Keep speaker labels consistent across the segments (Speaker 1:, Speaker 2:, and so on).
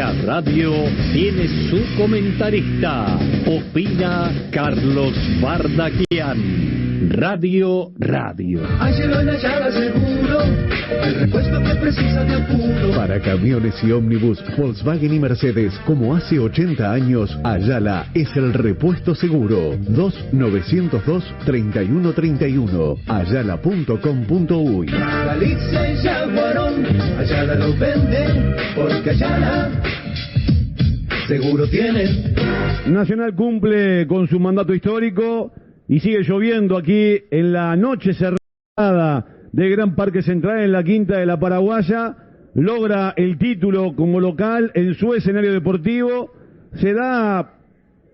Speaker 1: La radio tiene su comentarista. Opina Carlos Bardaquian. Radio.
Speaker 2: Hállelo en Ayala Seguro, el repuesto que precisa de apuro.
Speaker 3: Para camiones y ómnibus, Volkswagen y Mercedes, como hace 80 años, Ayala es el repuesto seguro. 2902-3131. Ayala.com.uy.
Speaker 2: Galicia y Yaguarón, Ayala lo vende, porque Ayala seguro tiene.
Speaker 4: Nacional cumple con su mandato histórico y sigue lloviendo aquí en la noche cerrada de Gran Parque Central en la Quinta de la Paraguaya. Logra el título como local en su escenario deportivo. Se da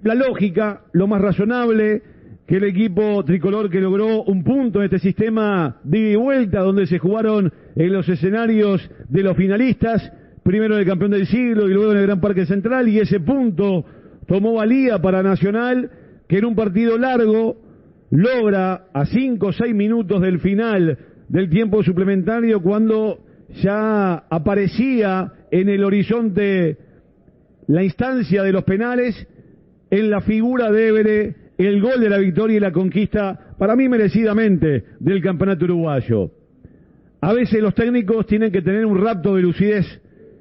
Speaker 4: la lógica, lo más razonable, que el equipo tricolor que logró un punto en este sistema de ida y vuelta donde se jugaron en los escenarios de los finalistas, primero en el campeón del siglo y luego en el Gran Parque Central, y ese punto tomó valía para Nacional, que en un partido largo logra a 5 o 6 minutos del final del tiempo suplementario, cuando ya aparecía en el horizonte la instancia de los penales, en la figura de Évere, el gol de la victoria y la conquista, para mí merecidamente, del campeonato uruguayo. A veces los técnicos tienen que tener un rapto de lucidez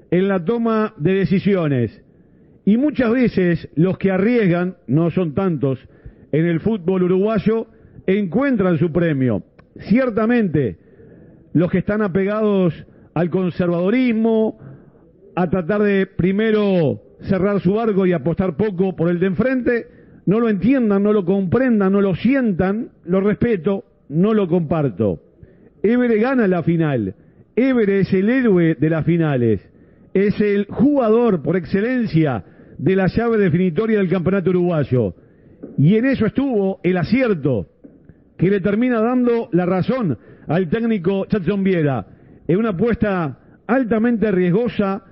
Speaker 4: en la toma de decisiones, y muchas veces los que arriesgan, no son tantos en el fútbol uruguayo, encuentran su premio. Ciertamente, los que están apegados al conservadorismo, a tratar de primero cerrar su arco y apostar poco por el de enfrente, no lo entiendan, no lo comprendan, no lo sientan, lo respeto, no lo comparto. Évere gana la final. Évere es el héroe de las finales. Es el jugador por excelencia de la llave definitoria del campeonato uruguayo. Y en eso estuvo el acierto que le termina dando la razón al técnico Jadson Viera, en una apuesta altamente riesgosa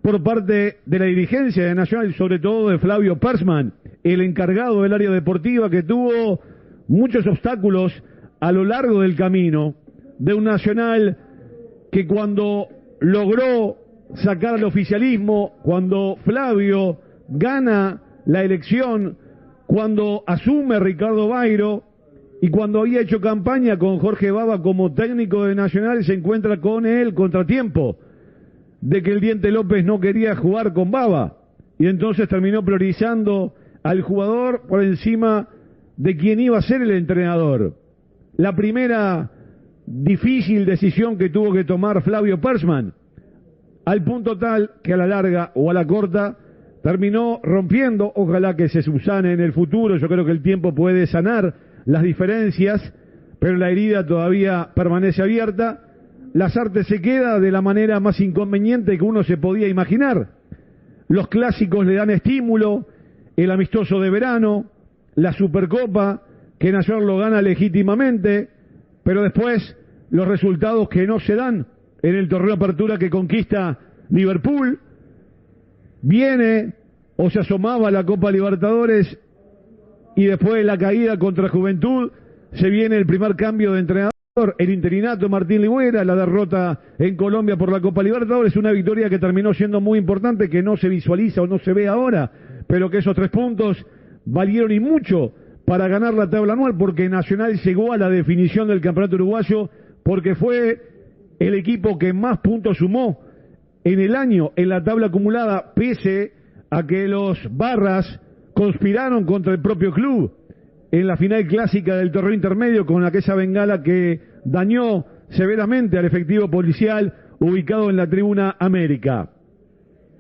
Speaker 4: por parte de la dirigencia de Nacional y sobre todo de Flavio Persman, el encargado del área deportiva, que tuvo muchos obstáculos a lo largo del camino de un Nacional que, cuando logró sacar al oficialismo, cuando Flavio gana la elección, cuando asume Ricardo Bairo y cuando había hecho campaña con Jorge Baba como técnico de Nacional, se encuentra con el contratiempo de que el Diente López no quería jugar con Baba, y entonces terminó priorizando al jugador por encima de quien iba a ser el entrenador. La primera difícil decisión que tuvo que tomar Flavio Persman, al punto tal que a la larga o a la corta terminó rompiendo. Ojalá que se subsane en el futuro. Yo creo que el tiempo puede sanar las diferencias, pero la herida todavía permanece abierta. Lasarte se queda de la manera más inconveniente que uno se podía imaginar. Los clásicos le dan estímulo, el amistoso de verano, la Supercopa, que Nacional lo gana legítimamente, pero después los resultados que no se dan en el torneo de apertura que conquista Liverpool. Viene o se asomaba a la Copa Libertadores y después de la caída contra Juventud se viene el primer cambio de entrenador, el interinato Martín Ligüera, la derrota en Colombia por la Copa Libertadores, una victoria que terminó siendo muy importante, que no se visualiza o no se ve ahora, pero que esos 3 puntos valieron y mucho para ganar la tabla anual, porque Nacional llegó a la definición del campeonato uruguayo, porque fue el equipo que más puntos sumó en el año en la tabla acumulada, pese a que los barras conspiraron contra el propio club en la final clásica del torneo intermedio con aquella bengala que dañó severamente al efectivo policial ubicado en la tribuna América.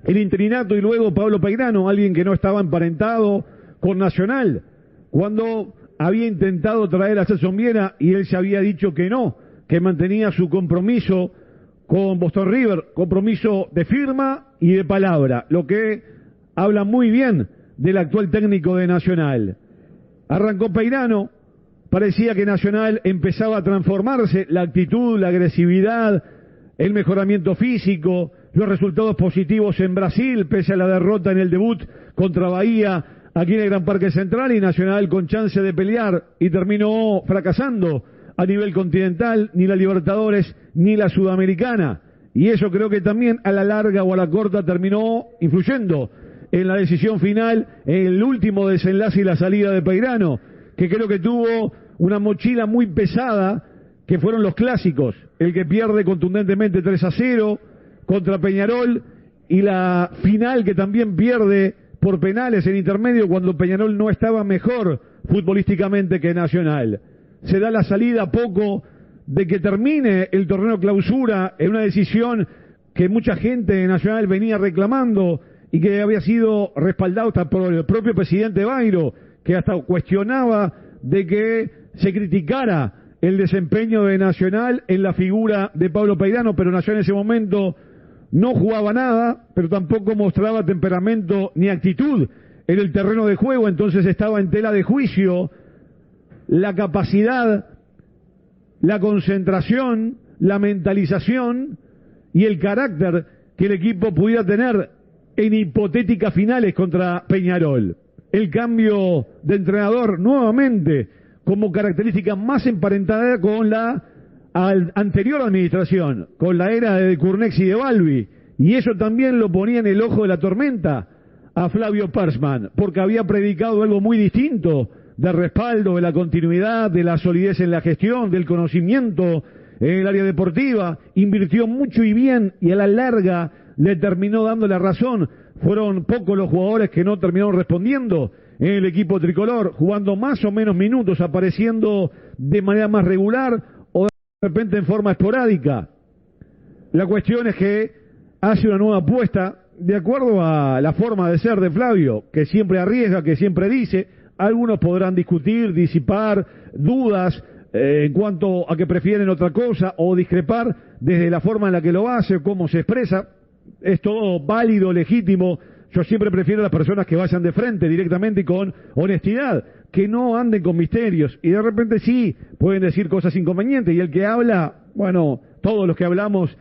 Speaker 4: El interinato y luego Pablo Peirano, alguien que no estaba emparentado con Nacional, cuando había intentado traer a Jadson Viera y él se había dicho que no, que mantenía su compromiso con Boston River, compromiso de firma y de palabra, lo que habla muy bien del actual técnico de Nacional. Arrancó Peirano, parecía que Nacional empezaba a transformarse, la actitud, la agresividad, el mejoramiento físico, los resultados positivos en Brasil, pese a la derrota en el debut contra Bahía aquí en el Gran Parque Central, y Nacional con chance de pelear, y terminó fracasando a nivel continental, ni la Libertadores ni la Sudamericana. y eso creo que también a la larga o a la corta terminó influyendo en la decisión final, en el último desenlace y la salida de Peirano, que creo que tuvo una mochila muy pesada, que fueron los clásicos, el que pierde contundentemente 3-0 contra Peñarol, y la final que también pierde por penales en intermedio cuando Peñarol no estaba mejor futbolísticamente que Nacional. Se da la salida poco de que termine el torneo clausura en una decisión que mucha gente de Nacional venía reclamando y que había sido respaldado hasta por el propio presidente Bairo, que hasta cuestionaba de que se criticara el desempeño de Nacional en la figura de Pablo Peirano, pero Nacional en ese momento no jugaba nada, pero tampoco mostraba temperamento ni actitud en el terreno de juego, entonces estaba en tela de juicio la capacidad, la concentración, la mentalización y el carácter que el equipo pudiera tener en hipotéticas finales contra Peñarol. El cambio de entrenador nuevamente como característica más emparentada con la anterior administración, con la era de Curnex y de Balbi, y eso también lo ponía en el ojo de la tormenta a Flavio Persman, porque había predicado algo muy distinto, de respaldo, de la continuidad, de la solidez en la gestión, del conocimiento en el área deportiva, invirtió mucho y bien, y a la larga le terminó dando la razón. Fueron pocos los jugadores que no terminaron respondiendo en el equipo tricolor, jugando más o menos minutos, apareciendo de manera más regular o de repente en forma esporádica. La cuestión es que hace una nueva apuesta de acuerdo a la forma de ser de Flavio, que siempre arriesga, que siempre dice. Algunos podrán discutir, disipar dudas en cuanto a que prefieren otra cosa o discrepar desde la forma en la que lo hace o cómo se expresa. Es todo válido, legítimo. Yo siempre prefiero a las personas que vayan de frente directamente y con honestidad, que no anden con misterios. Y de repente sí, pueden decir cosas inconvenientes. Y el que habla, bueno, todos los que hablamos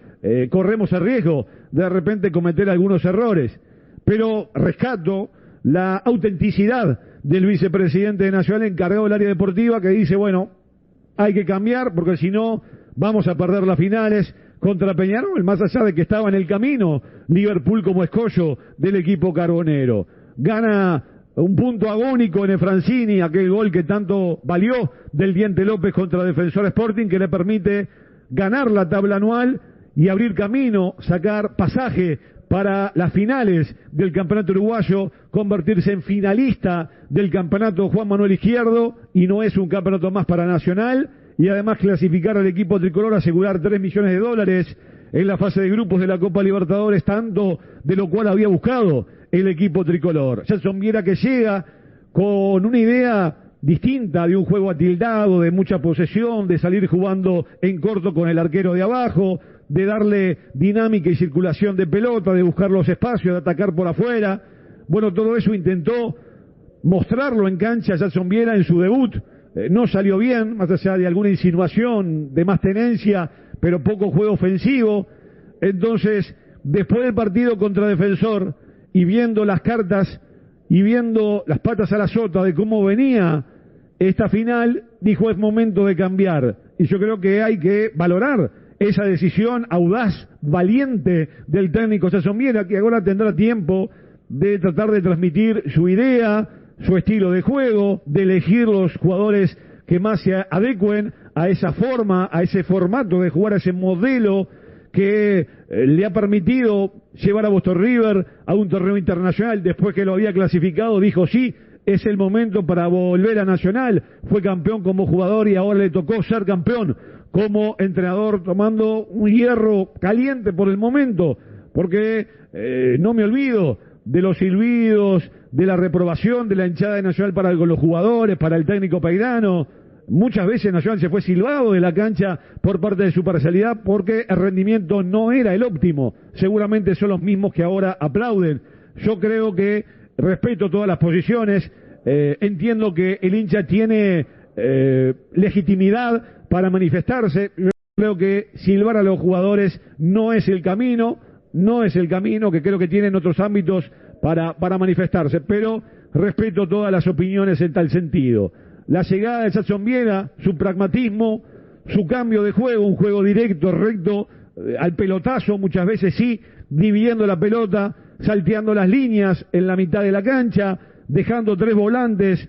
Speaker 4: corremos el riesgo de repente cometer algunos errores. Pero rescato la autenticidad del vicepresidente de Nacional encargado del área deportiva, que dice, bueno, hay que cambiar porque si no vamos a perder las finales contra Peñarol, más allá de que estaba en el camino Liverpool como escollo del equipo carbonero. Gana un punto agónico en Efrancini, aquel gol que tanto valió del Diente López contra Defensor Sporting, que le permite ganar la tabla anual y abrir camino, sacar pasaje para las finales del campeonato uruguayo, convertirse en finalista del campeonato Juan Manuel Izquierdo, y no es un campeonato más para Nacional, y además clasificar al equipo tricolor, asegurar $3 millones en la fase de grupos de la Copa Libertadores, tanto de lo cual había buscado el equipo tricolor. Jason Viera, que llega con una idea distinta de un juego atildado, de mucha posesión, de salir jugando en corto con el arquero de abajo, de darle dinámica y circulación de pelota, de buscar los espacios, de atacar por afuera. Bueno, todo eso intentó mostrarlo en cancha Jason Viera en su debut. No salió bien, más allá de alguna insinuación de más tenencia, pero poco juego ofensivo. Entonces, después del partido contra Defensor, y viendo las cartas, y viendo las patas a la sota de cómo venía esta final, dijo, es momento de cambiar. Y yo creo que hay que valorar esa decisión audaz, valiente del técnico Jason Viera, que ahora tendrá tiempo de tratar de transmitir su idea, su estilo de juego, de elegir los jugadores que más se adecuen a esa forma, a ese formato de jugar, a ese modelo que le ha permitido llevar a Boston River a un torneo internacional. Después que lo había clasificado, dijo sí, es el momento para volver a Nacional. Fue campeón como jugador y ahora le tocó ser campeón como entrenador, tomando un hierro caliente por el momento, porque no me olvido de los silbidos, de la reprobación de la hinchada de Nacional para con los jugadores, para el técnico Peirano. Muchas veces Nacional se fue silbado de la cancha por parte de su parcialidad porque el rendimiento no era el óptimo. Seguramente son los mismos que ahora aplauden. Yo creo que respeto todas las posiciones, entiendo que el hincha tiene legitimidad para manifestarse. Yo creo que silbar a los jugadores no es el camino, que creo que tienen otros ámbitos para manifestarse, pero respeto todas las opiniones en tal sentido. La llegada de Jason Viera, su pragmatismo, su cambio de juego, un juego directo, recto, al pelotazo, muchas veces sí, dividiendo la pelota, salteando las líneas en la mitad de la cancha, dejando 3 volantes,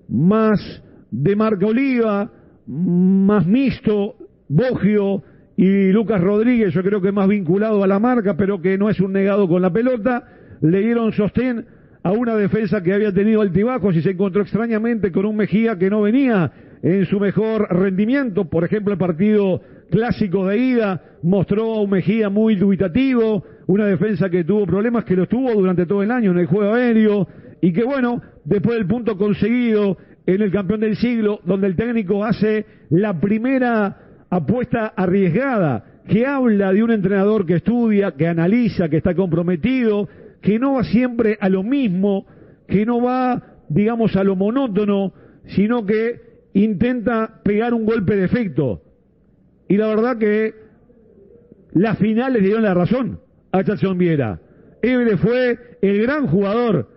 Speaker 4: más de Marca Oliva, más mixto, Boggio y Lucas Rodríguez, yo creo que más vinculado a la marca, pero que no es un negado con la pelota, le dieron sostén a una defensa que había tenido altibajos y se encontró extrañamente con un Mejía que no venía en su mejor rendimiento. Por ejemplo, el partido clásico de ida mostró a un Mejía muy dubitativo, una defensa que tuvo problemas, que los tuvo durante todo el año en el juego aéreo, y que bueno, después del punto conseguido en el campeón del siglo, donde el técnico hace la primera apuesta arriesgada, que habla de un entrenador que estudia, que analiza, que está comprometido, que no va siempre a lo mismo, que no va, digamos, a lo monótono, sino que intenta pegar un golpe de efecto. Y la verdad que las finales dieron la razón a Jackson Viera. Évere fue el gran jugador,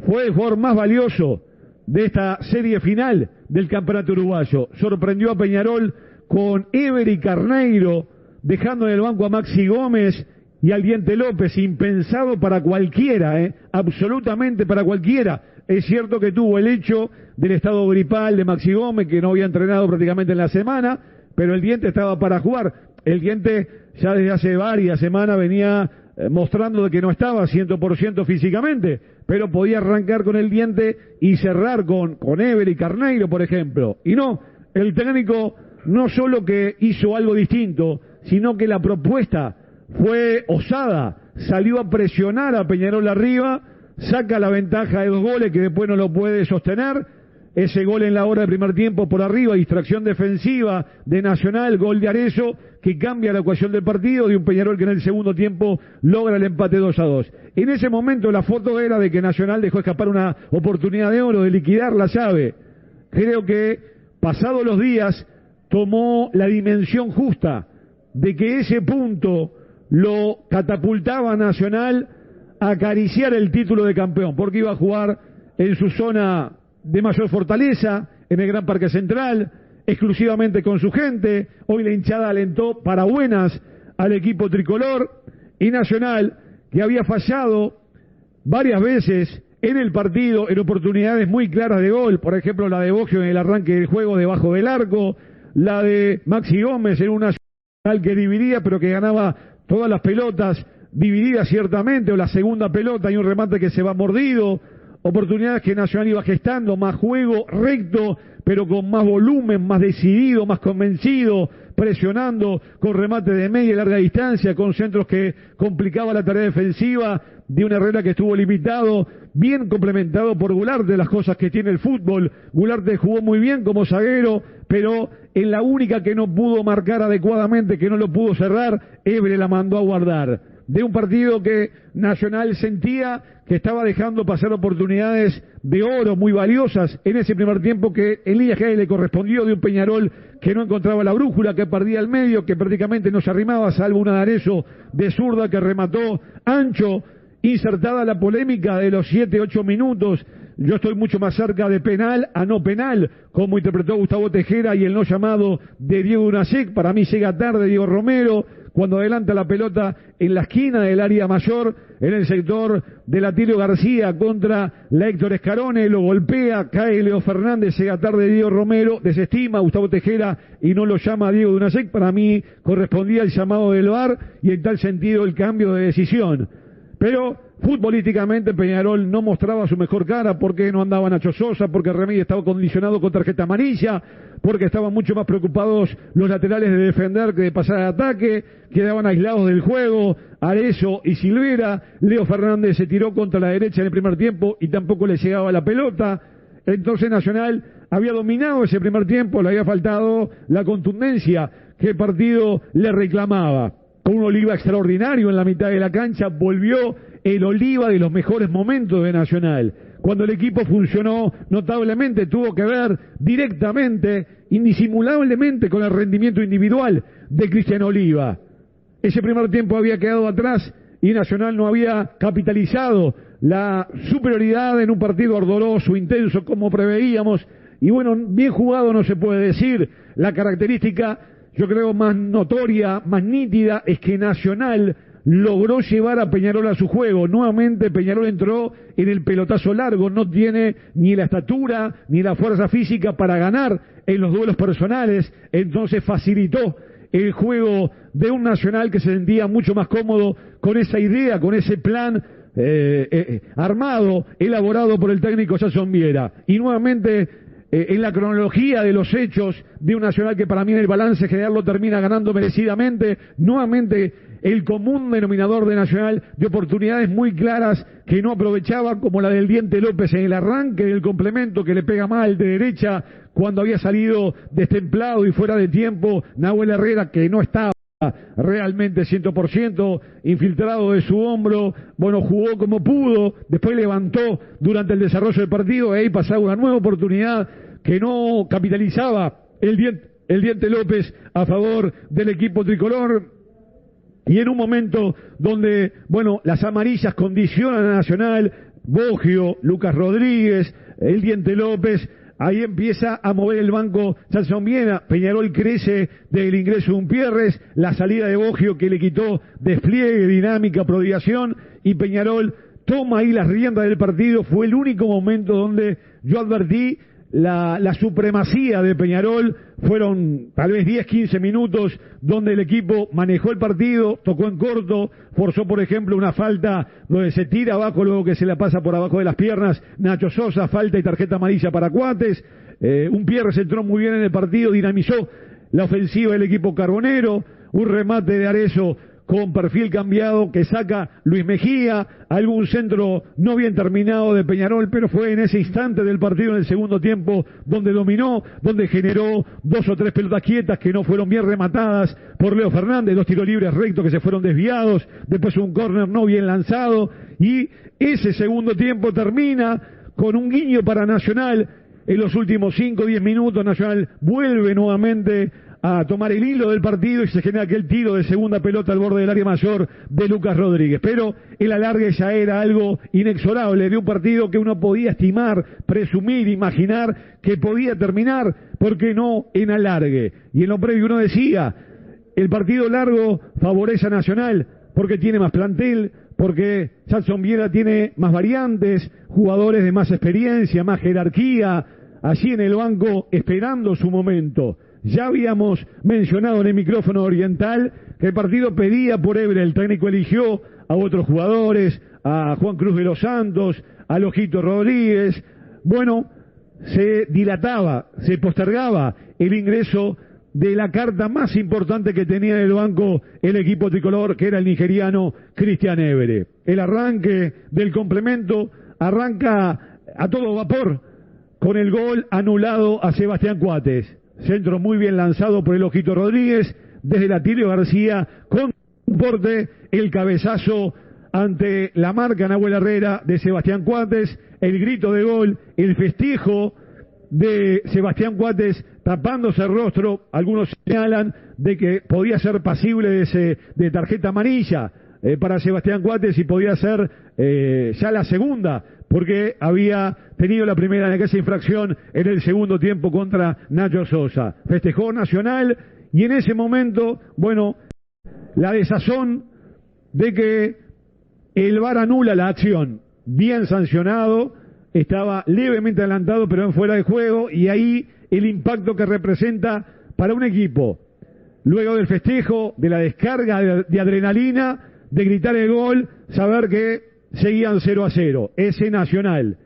Speaker 4: fue el jugador más valioso de esta serie final del campeonato uruguayo. Sorprendió a Peñarol con Évere y Carneiro, dejando en el banco a Maxi Gómez y al Diente López, impensado para cualquiera, absolutamente para cualquiera. Es cierto que tuvo el hecho del estado gripal de Maxi Gómez, que no había entrenado prácticamente en la semana, pero el Diente estaba para jugar. El Diente ya desde hace varias semanas venía mostrando de que no estaba 100% físicamente, pero podía arrancar con el Diente y cerrar con Évere y Carneiro, por ejemplo. Y no, el técnico no solo que hizo algo distinto, sino que la propuesta fue osada, salió a presionar a Peñarol arriba, saca la ventaja de 2 goles que después no lo puede sostener. Ese gol en la hora del primer tiempo por arriba, distracción defensiva de Nacional, gol de Arezzo, que cambia la ecuación del partido, de un Peñarol que en el segundo tiempo logra el empate 2-2. En ese momento la foto era de que Nacional dejó escapar una oportunidad de oro de liquidar la llave. Creo que pasados los días tomó la dimensión justa de que ese punto lo catapultaba a Nacional a acariciar el título de campeón, porque iba a jugar en su zona de mayor fortaleza, en el Gran Parque Central, exclusivamente con su gente. Hoy la hinchada alentó para buenas al equipo tricolor, y Nacional, que había fallado varias veces en el partido, en oportunidades muy claras de gol, por ejemplo la de Boggio en el arranque del juego debajo del arco, la de Maxi Gómez en una Nacional que dividía pero que ganaba todas las pelotas, divididas ciertamente, o la segunda pelota y un remate que se va mordido, oportunidades que Nacional iba gestando, más juego recto, pero con más volumen, más decidido, más convencido, presionando con remate de media y larga distancia, con centros que complicaba la tarea defensiva de un Herrera que estuvo limitado, bien complementado por Gularte, las cosas que tiene el fútbol. Gularte jugó muy bien como zaguero, pero en la única que no pudo marcar adecuadamente, que no lo pudo cerrar, Évere la mandó a guardar. De un partido que Nacional sentía que estaba dejando pasar oportunidades de oro muy valiosas en ese primer tiempo, que en líneas generales le correspondió, de un Peñarol que no encontraba la brújula, que perdía el medio, que prácticamente no se arrimaba, salvo una de Arezzo de zurda que remató ancho. Insertada la polémica de los 7-8 minutos, yo estoy mucho más cerca de penal a no penal, como interpretó Gustavo Tejera, y el no llamado de Diego Dunacek. Para mí llega tarde Diego Romero, cuando adelanta la pelota en la esquina del área mayor, en el sector de Atilio García contra la Héctor Escarone, lo golpea, cae Leo Fernández, llega tarde Diego Romero, desestima a Gustavo Tejera y no lo llama a Diego Dunacek. Para mí correspondía el llamado del VAR y en tal sentido el cambio de decisión. Pero futbolísticamente Peñarol no mostraba su mejor cara, porque no andaba Nacho Sosa, porque Remedi estaba condicionado con tarjeta amarilla, porque estaban mucho más preocupados los laterales de defender que de pasar al ataque, quedaban aislados del juego, Arezzo y Silvera. Leo Fernández se tiró contra la derecha en el primer tiempo y tampoco le llegaba la pelota. Entonces Nacional había dominado ese primer tiempo, le había faltado la contundencia que el partido le reclamaba. Con un Oliva extraordinario en la mitad de la cancha, volvió el Oliva de los mejores momentos de Nacional. Cuando el equipo funcionó notablemente, tuvo que ver directamente, indisimulablemente, con el rendimiento individual de Cristian Oliva. Ese primer tiempo había quedado atrás y Nacional no había capitalizado la superioridad en un partido ardoroso, intenso, como preveíamos. Y bueno, bien jugado no se puede decir. La característica, yo creo, más notoria, más nítida, es que Nacional logró llevar a Peñarol a su juego. Nuevamente Peñarol entró en el pelotazo largo, no tiene ni la estatura ni la fuerza física para ganar en los duelos personales, entonces facilitó el juego de un Nacional que se sentía mucho más cómodo con esa idea, con ese plan armado, elaborado por el técnico Jason Viera. Y nuevamente, en la cronología de los hechos de un Nacional que para mí en el balance general lo termina ganando merecidamente, nuevamente el común denominador de Nacional de oportunidades muy claras que no aprovechaba, como la del Diente López en el arranque del complemento que le pega mal de derecha cuando había salido destemplado y fuera de tiempo Nahuel Herrera, que no estaba realmente 100% infiltrado de su hombro. Bueno, jugó como pudo, después levantó durante el desarrollo del partido y ahí pasaba una nueva oportunidad que no capitalizaba el Diente López a favor del equipo tricolor. Y en un momento donde, bueno, las amarillas condicionan a Nacional, Boggio, Lucas Rodríguez, el Diente López, ahí empieza a mover el banco Jason Viera. Peñarol crece del ingreso de Umpierres, la salida de Boggio que le quitó despliegue, dinámica, prodigación, y Peñarol toma ahí las riendas del partido. Fue el único momento donde yo advertí la supremacía de Peñarol. Fueron tal vez 10-15 minutos donde el equipo manejó el partido, tocó en corto, forzó por ejemplo una falta donde se tira abajo, luego que se la pasa por abajo de las piernas Nacho Sosa, falta y tarjeta amarilla para Cuates. Umpierres entró muy bien en el partido, dinamizó la ofensiva del equipo carbonero, un remate de Arezzo con perfil cambiado que saca Luis Mejía, algún centro no bien terminado de Peñarol, pero fue en ese instante del partido, en el segundo tiempo, donde dominó, donde generó 2 o 3 pelotas quietas que no fueron bien rematadas por Leo Fernández, 2 tiros libres rectos que se fueron desviados, después un córner no bien lanzado, y ese segundo tiempo termina con un guiño para Nacional. En los últimos 5 o 10 minutos Nacional vuelve nuevamente a tomar el hilo del partido y se genera aquel tiro de segunda pelota al borde del área mayor de Lucas Rodríguez. Pero el alargue ya era algo inexorable de un partido que uno podía estimar, presumir, imaginar que podía terminar, ¿por qué no en alargue? Y en lo previo uno decía, el partido largo favorece a Nacional porque tiene más plantel, porque Jason Viera tiene más variantes, jugadores de más experiencia, más jerarquía, allí en el banco esperando su momento. Ya habíamos mencionado en el micrófono oriental que el partido pedía por Ebre, el técnico eligió a otros jugadores, a Juan Cruz de los Santos, a Lojito Rodríguez. Bueno, se dilataba, se postergaba el ingreso de la carta más importante que tenía en el banco el equipo tricolor, que era el nigeriano Cristian Évere. El arranque del complemento arranca a todo vapor con el gol anulado a Sebastián Cuates. Centro muy bien lanzado por el Ojito Rodríguez, desde el Atilio García, con un porte, el cabezazo ante la marca Nahuel Herrera de Sebastián Cuates, el grito de gol, el festejo de Sebastián Cuates tapándose el rostro. Algunos señalan de que podía ser pasible de tarjeta amarilla para Sebastián Cuates y podía ser ya la segunda, porque había tenido la primera en esa infracción en el segundo tiempo contra Nacho Sosa. Festejó Nacional y en ese momento, bueno, la desazón de que el VAR anula la acción. Bien sancionado, estaba levemente adelantado pero en fuera de juego, y ahí el impacto que representa para un equipo. Luego del festejo, de la descarga de adrenalina, de gritar el gol, saber que seguían 0-0, ese Nacional.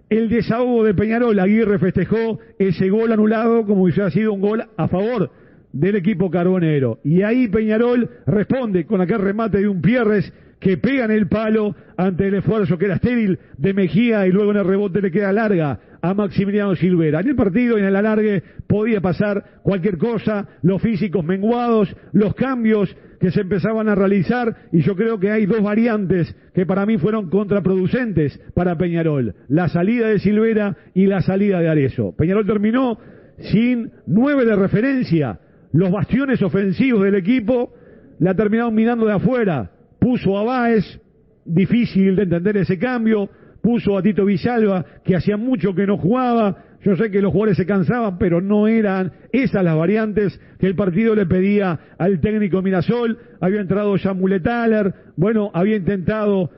Speaker 4: El desahogo de Peñarol, Aguirre festejó ese gol anulado como si hubiera sido un gol a favor del equipo carbonero. Y ahí Peñarol responde con aquel remate de Umpierres que pega en el palo ante el esfuerzo que era estéril de Mejía, y luego en el rebote le queda larga a Maximiliano Silvera. En el partido y en el alargue podía pasar cualquier cosa, los físicos menguados, los cambios que se empezaban a realizar, y yo creo que hay 2 variantes que para mí fueron contraproducentes para Peñarol: la salida de Silvera y la salida de Arezzo. Peñarol terminó sin 9 de referencia. Los bastiones ofensivos del equipo la terminaron mirando de afuera. Puso a Báez, difícil de entender ese cambio, puso a Tito Villalba, que hacía mucho que no jugaba, Yo sé que los jugadores se cansaban, pero no eran esas las variantes que el partido le pedía al técnico Mirasol. Había entrado ya Mulethaler, bueno, había intentado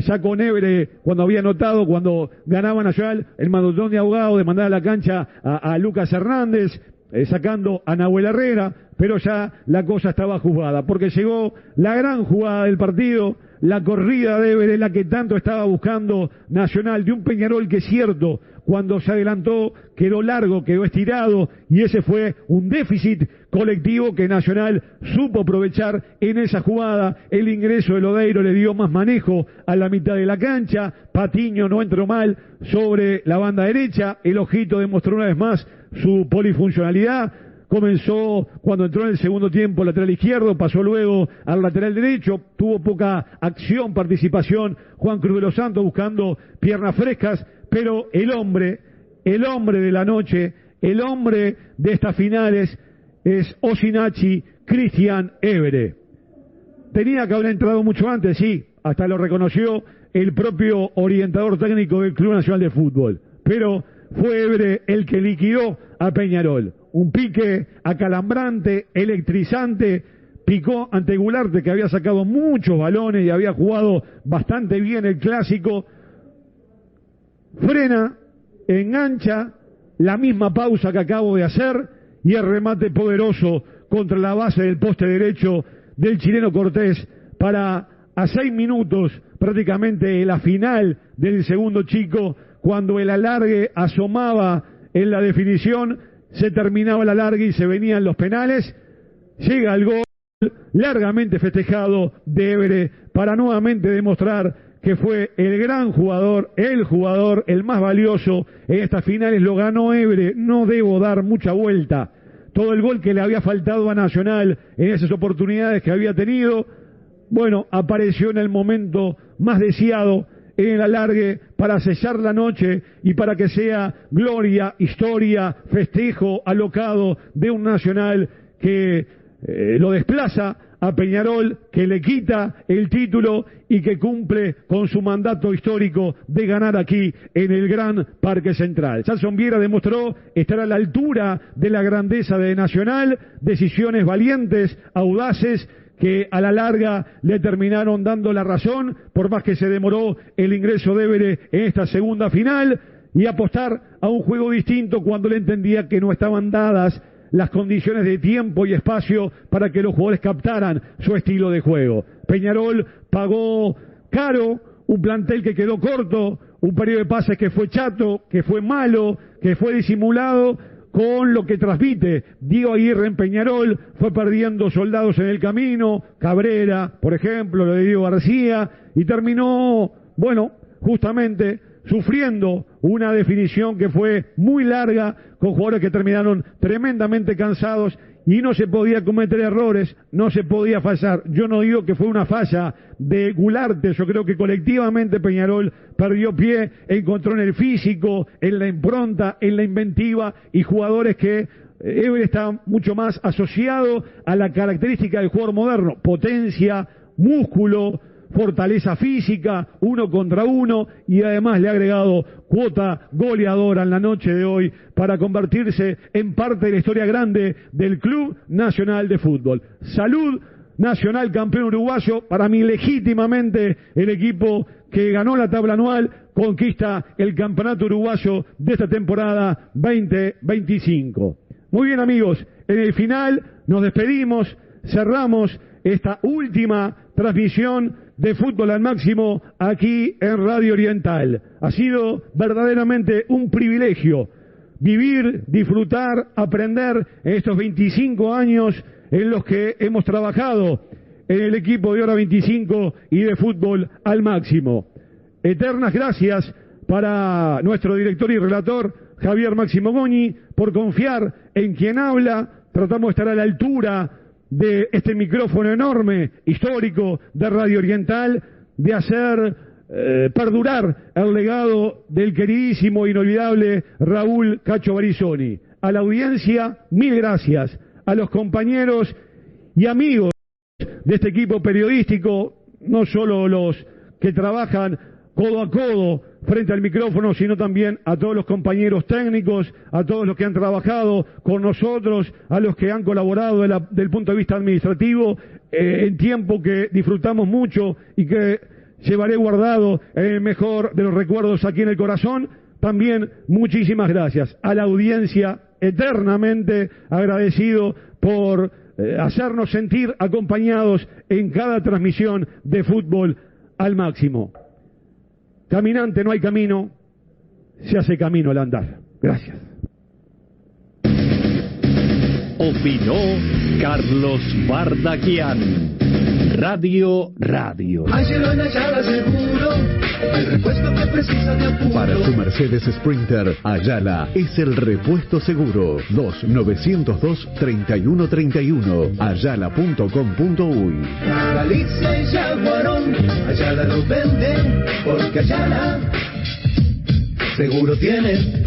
Speaker 4: ya con Évere, cuando había anotado, cuando ganaba Nacional, el mandotón de Ahogado de mandar a la cancha a Lucas Hernández, sacando a Nahuel Herrera, pero ya la cosa estaba jugada, porque llegó la gran jugada del partido, la corrida de Évere, la que tanto estaba buscando Nacional, de un Peñarol que es cierto, cuando se adelantó quedó largo, quedó estirado, y ese fue un déficit colectivo que Nacional supo aprovechar en esa jugada. El ingreso de Lodeiro le dio más manejo a la mitad de la cancha, Patiño no entró mal sobre la banda derecha, el Ojito demostró una vez más su polifuncionalidad. Comenzó cuando entró en el segundo tiempo lateral izquierdo, pasó luego al lateral derecho, tuvo poca acción, participación Juan Cruz de los Santos buscando piernas frescas, pero el hombre de la noche, el hombre de estas finales es Osinachi Cristian Évere. Tenía que haber entrado mucho antes, sí, hasta lo reconoció el propio orientador técnico del Club Nacional de Fútbol, pero fue Évere el que liquidó a Peñarol. Un pique acalambrante, electrizante, picó ante Gularte, que había sacado muchos balones y había jugado bastante bien el clásico. Frena, engancha, la misma pausa que acabo de hacer, y el remate poderoso contra la base del poste derecho del chileno Cortés para, a 6 minutos prácticamente la final del segundo chico, cuando el alargue asomaba en la definición, se terminaba el alargue y se venían los penales, llega el gol largamente festejado de Évere para nuevamente demostrar que fue el gran jugador, el más valioso en estas finales. Lo ganó Évere, no debo dar mucha vuelta. Todo el gol que le había faltado a Nacional en esas oportunidades que había tenido, bueno, apareció en el momento más deseado, en el alargue, para sellar la noche y para que sea gloria, historia, festejo alocado de un Nacional que lo desplaza a Peñarol, que le quita el título y que cumple con su mandato histórico de ganar aquí en el Gran Parque Central. Samson Viera demostró estar a la altura de la grandeza de Nacional, decisiones valientes, audaces, que a la larga le terminaron dando la razón, por más que se demoró el ingreso de Évere en esta segunda final, y apostar a un juego distinto cuando le entendía que no estaban dadas las condiciones de tiempo y espacio para que los jugadores captaran su estilo de juego. Peñarol pagó caro, un plantel que quedó corto, un periodo de pases que fue chato, que fue malo, que fue disimulado, con lo que transmite Diego Aguirre en Peñarol. Fue perdiendo soldados en el camino, Cabrera, por ejemplo, lo de Diego García, y terminó, bueno, justamente sufriendo una definición que fue muy larga, con jugadores que terminaron tremendamente cansados, y no se podía cometer errores, no se podía fallar. Yo no digo que fue una falla de Gularte, yo creo que colectivamente Peñarol perdió pie, encontró en el físico, en la impronta, en la inventiva, y jugadores que Évere está mucho más asociado a la característica del jugador moderno: potencia, músculo, fortaleza física, 1 contra 1, y además le ha agregado cuota goleadora en la noche de hoy para convertirse en parte de la historia grande del Club Nacional de Fútbol. Salud, Nacional campeón uruguayo, para mí legítimamente el equipo que ganó la tabla anual, conquista el campeonato uruguayo de esta temporada 2025. Muy bien, amigos, en el final nos despedimos, cerramos esta última transmisión de Fútbol al Máximo aquí en Radio Oriental. Ha sido verdaderamente un privilegio vivir, disfrutar, aprender en estos 25 años en los que hemos trabajado en el equipo de Hora 25 y de Fútbol al Máximo. Eternas gracias para nuestro director y relator Javier Máximo Goñi por confiar en quien habla. Tratamos de estar a la altura de este micrófono enorme, histórico, de Radio Oriental, de hacer perdurar el legado del queridísimo, inolvidable Raúl Cacho Barizoni. A la audiencia, mil gracias. A los compañeros y amigos de este equipo periodístico, no solo los que trabajan codo a codo frente al micrófono, sino también a todos los compañeros técnicos, a todos los que han trabajado con nosotros, a los que han colaborado del punto de vista administrativo, en tiempo que disfrutamos mucho y que llevaré guardado en el mejor de los recuerdos aquí en el corazón. También muchísimas gracias a la audiencia, eternamente agradecido por hacernos sentir acompañados en cada transmisión de fútbol al máximo. Caminante no hay camino, se hace camino al andar. Gracias.
Speaker 1: Opinó Carlos Bardaquian. Radio.
Speaker 2: Ayala en Ayala seguro, el repuesto que precisa de apuro.
Speaker 3: Para su Mercedes Sprinter, Ayala es el repuesto seguro. 2902-3131. Ayala.com.uy.
Speaker 2: Galicia y Yaguarón, Ayala lo venden, porque Ayala seguro tiene.